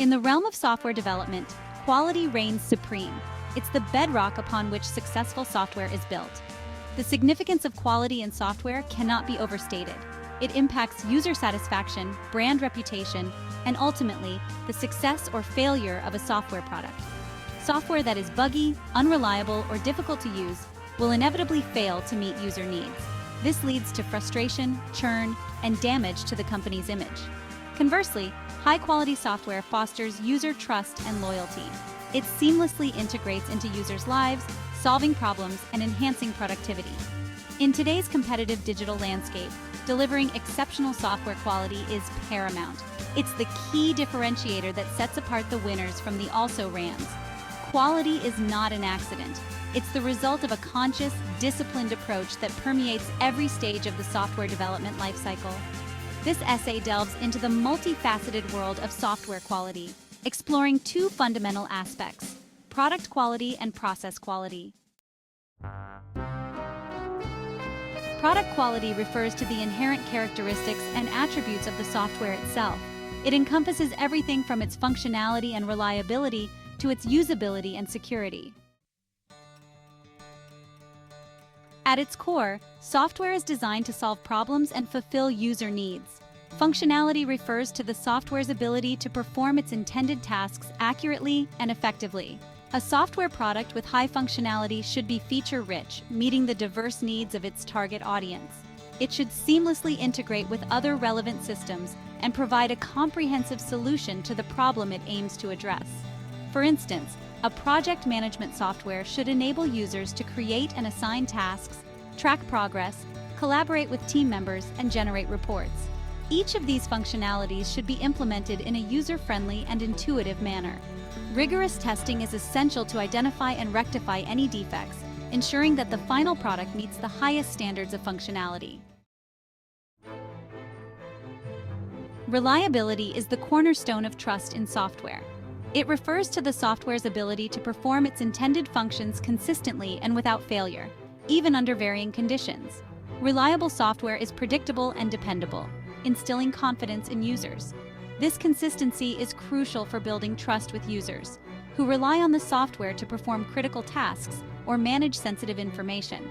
In the realm of software development, quality reigns supreme. It's the bedrock upon which successful software is built. The significance of quality in software cannot be overstated. It impacts user satisfaction, brand reputation, and ultimately, the success or failure of a software product. Software that is buggy, unreliable, or difficult to use will inevitably fail to meet user needs. This leads to frustration, churn, and damage to the company's image. Conversely, high-quality software fosters user trust and loyalty. It seamlessly integrates into users' lives, solving problems and enhancing productivity. In today's competitive digital landscape, delivering exceptional software quality is paramount. It's the key differentiator that sets apart the winners from the also-rans. Quality is not an accident. It's the result of a conscious, disciplined approach that permeates every stage of the software development lifecycle. This essay delves into the multifaceted world of software quality, exploring two fundamental aspects: product quality and process quality. Product quality refers to the inherent characteristics and attributes of the software itself. It encompasses everything from its functionality and reliability to its usability and security. At its core, software is designed to solve problems and fulfill user needs. Functionality refers to the software's ability to perform its intended tasks accurately and effectively. A software product with high functionality should be feature-rich, meeting the diverse needs of its target audience. It should seamlessly integrate with other relevant systems and provide a comprehensive solution to the problem it aims to address. For instance, a project management software should enable users to create and assign tasks, track progress, collaborate with team members, and generate reports. Each of these functionalities should be implemented in a user-friendly and intuitive manner. Rigorous testing is essential to identify and rectify any defects, ensuring that the final product meets the highest standards of functionality. Reliability is the cornerstone of trust in software. It refers to the software's ability to perform its intended functions consistently and without failure, even under varying conditions. Reliable software is predictable and dependable, instilling confidence in users. This consistency is crucial for building trust with users, who rely on the software to perform critical tasks or manage sensitive information.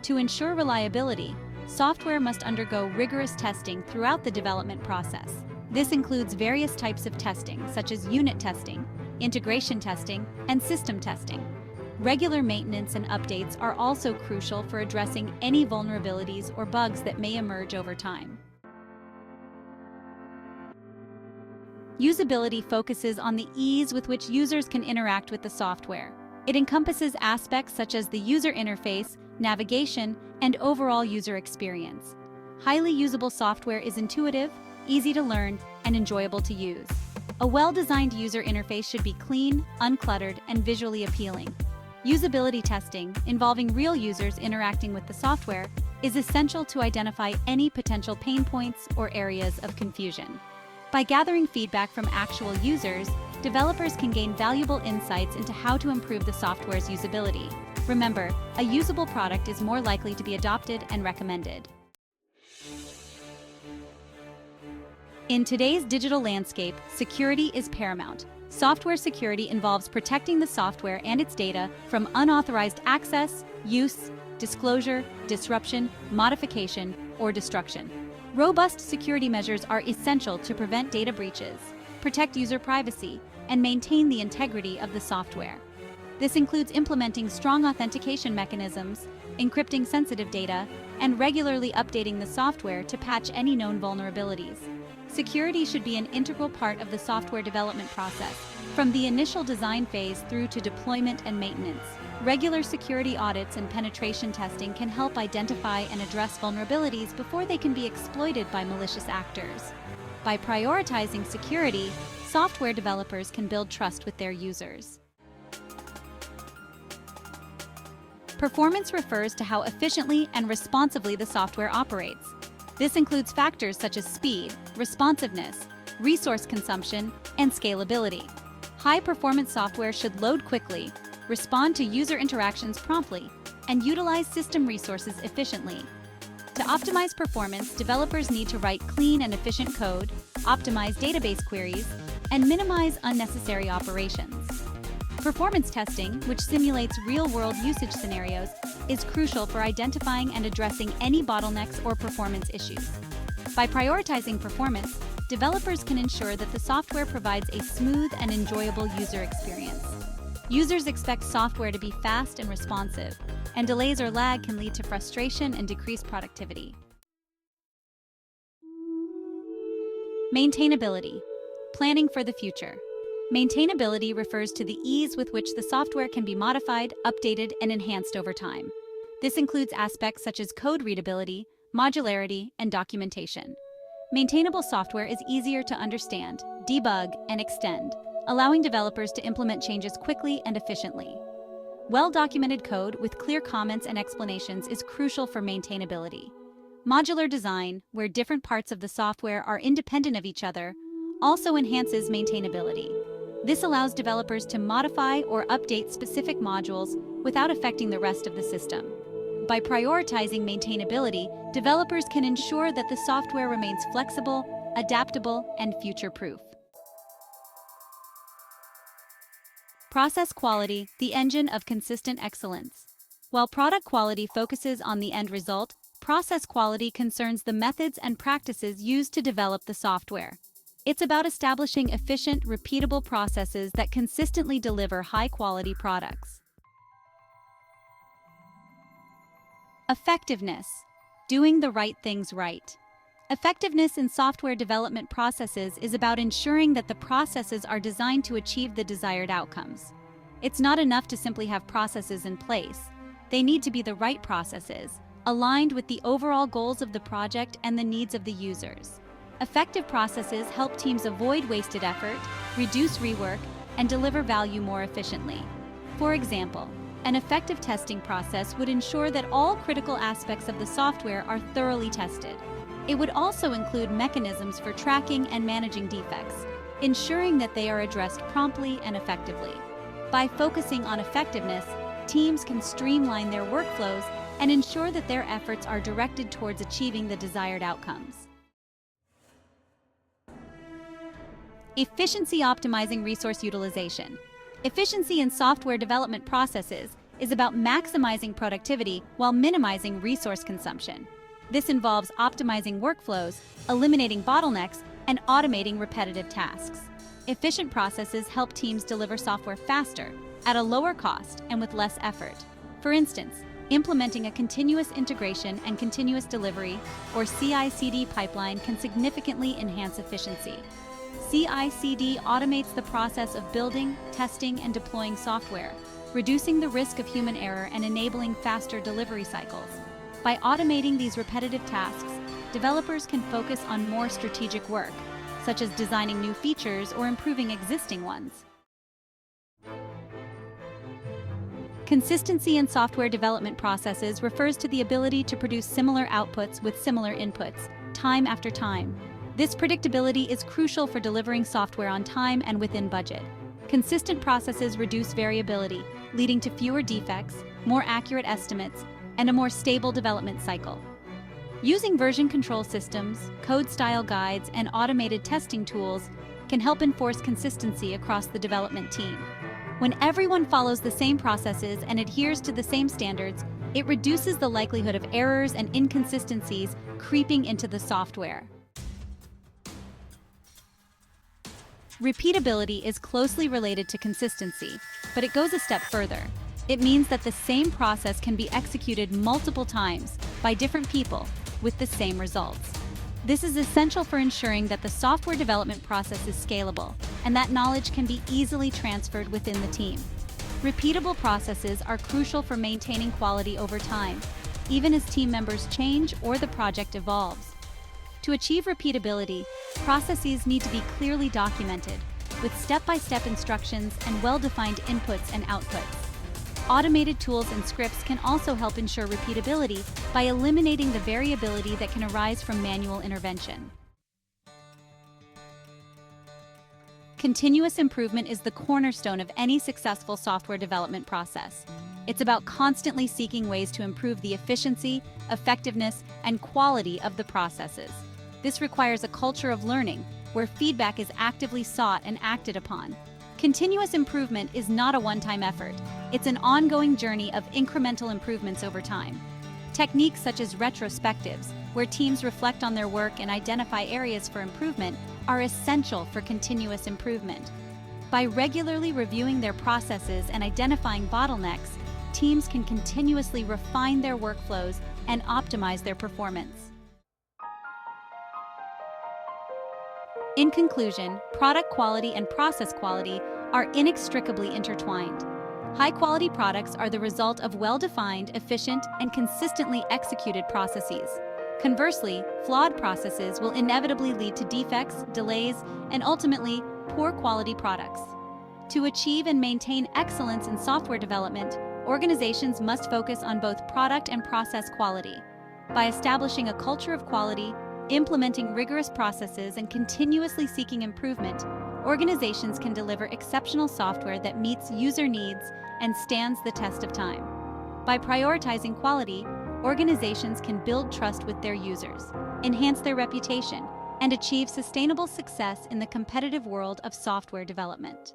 To ensure reliability, software must undergo rigorous testing throughout the development process. This includes various types of testing, such as unit testing, integration testing, and system testing. Regular maintenance and updates are also crucial for addressing any vulnerabilities or bugs that may emerge over time. Usability focuses on the ease with which users can interact with the software. It encompasses aspects such as the user interface, navigation, and overall user experience. Highly usable software is intuitive, easy to learn, and enjoyable to use. A well-designed user interface should be clean, uncluttered, and visually appealing. Usability testing, involving real users interacting with the software, is essential to identify any potential pain points or areas of confusion. By gathering feedback from actual users, developers can gain valuable insights into how to improve the software's usability. Remember, a usable product is more likely to be adopted and recommended. In today's digital landscape, security is paramount. Software security involves protecting the software and its data from unauthorized access, use, disclosure, disruption, modification, or destruction. Robust security measures are essential to prevent data breaches, protect user privacy, and maintain the integrity of the software. This includes implementing strong authentication mechanisms, encrypting sensitive data, and regularly updating the software to patch any known vulnerabilities. Security should be an integral part of the software development process, from the initial design phase through to deployment and maintenance. Regular security audits and penetration testing can help identify and address vulnerabilities before they can be exploited by malicious actors. By prioritizing security, software developers can build trust with their users. Performance refers to how efficiently and responsively the software operates. This includes factors such as speed, responsiveness, resource consumption, and scalability. High-performance software should load quickly, respond to user interactions promptly, and utilize system resources efficiently. To optimize performance, developers need to write clean and efficient code, optimize database queries, and minimize unnecessary operations. Performance testing, which simulates real-world usage scenarios, is crucial for identifying and addressing any bottlenecks or performance issues. By prioritizing performance, developers can ensure that the software provides a smooth and enjoyable user experience. Users expect software to be fast and responsive, and delays or lag can lead to frustration and decreased productivity. Maintainability. Planning for the future. Maintainability refers to the ease with which the software can be modified, updated, and enhanced over time. This includes aspects such as code readability, modularity, and documentation. Maintainable software is easier to understand, debug, and extend, allowing developers to implement changes quickly and efficiently. Well-documented code with clear comments and explanations is crucial for maintainability. Modular design, where different parts of the software are independent of each other, also enhances maintainability. This allows developers to modify or update specific modules without affecting the rest of the system. By prioritizing maintainability, developers can ensure that the software remains flexible, adaptable, and future-proof. Process quality, the engine of consistent excellence. While product quality focuses on the end result, process quality concerns the methods and practices used to develop the software. It's about establishing efficient, repeatable processes that consistently deliver high-quality products. Effectiveness. Doing the right things right. Effectiveness in software development processes is about ensuring that the processes are designed to achieve the desired outcomes. It's not enough to simply have processes in place. They need to be the right processes, aligned with the overall goals of the project and the needs of the users. Effective processes help teams avoid wasted effort, reduce rework, and deliver value more efficiently. For example, an effective testing process would ensure that all critical aspects of the software are thoroughly tested. It would also include mechanisms for tracking and managing defects, ensuring that they are addressed promptly and effectively. By focusing on effectiveness, teams can streamline their workflows and ensure that their efforts are directed towards achieving the desired outcomes. Efficiency optimizing resource utilization. Efficiency in software development processes is about maximizing productivity while minimizing resource consumption. This involves optimizing workflows, eliminating bottlenecks, and automating repetitive tasks. Efficient processes help teams deliver software faster, at a lower cost, and with less effort. For instance, implementing a continuous integration and continuous delivery, or CI/CD pipeline, can significantly enhance efficiency. CI/CD automates the process of building, testing, and deploying software, reducing the risk of human error and enabling faster delivery cycles. By automating these repetitive tasks, developers can focus on more strategic work, such as designing new features or improving existing ones. Consistency in software development processes refers to the ability to produce similar outputs with similar inputs, time after time. This predictability is crucial for delivering software on time and within budget. Consistent processes reduce variability, leading to fewer defects, more accurate estimates, and a more stable development cycle. Using version control systems, code style guides, and automated testing tools can help enforce consistency across the development team. When everyone follows the same processes and adheres to the same standards, it reduces the likelihood of errors and inconsistencies creeping into the software. Repeatability is closely related to consistency, but it goes a step further. It means that the same process can be executed multiple times by different people with the same results. This is essential for ensuring that the software development process is scalable and that knowledge can be easily transferred within the team. Repeatable processes are crucial for maintaining quality over time, even as team members change or the project evolves. To achieve repeatability, processes need to be clearly documented, with step-by-step instructions and well-defined inputs and outputs. Automated tools and scripts can also help ensure repeatability by eliminating the variability that can arise from manual intervention. Continuous improvement is the cornerstone of any successful software development process. It's about constantly seeking ways to improve the efficiency, effectiveness, and quality of the processes. This requires a culture of learning, where feedback is actively sought and acted upon. Continuous improvement is not a one-time effort. It's an ongoing journey of incremental improvements over time. Techniques such as retrospectives, where teams reflect on their work and identify areas for improvement, are essential for continuous improvement. By regularly reviewing their processes and identifying bottlenecks, teams can continuously refine their workflows and optimize their performance. In conclusion, product quality and process quality are inextricably intertwined. High-quality products are the result of well-defined, efficient, and consistently executed processes. Conversely, flawed processes will inevitably lead to defects, delays, and ultimately, poor quality products. To achieve and maintain excellence in software development, organizations must focus on both product and process quality. By establishing a culture of quality, implementing rigorous processes, and continuously seeking improvement, organizations can deliver exceptional software that meets user needs and stands the test of time. By prioritizing quality, organizations can build trust with their users, enhance their reputation, and achieve sustainable success in the competitive world of software development.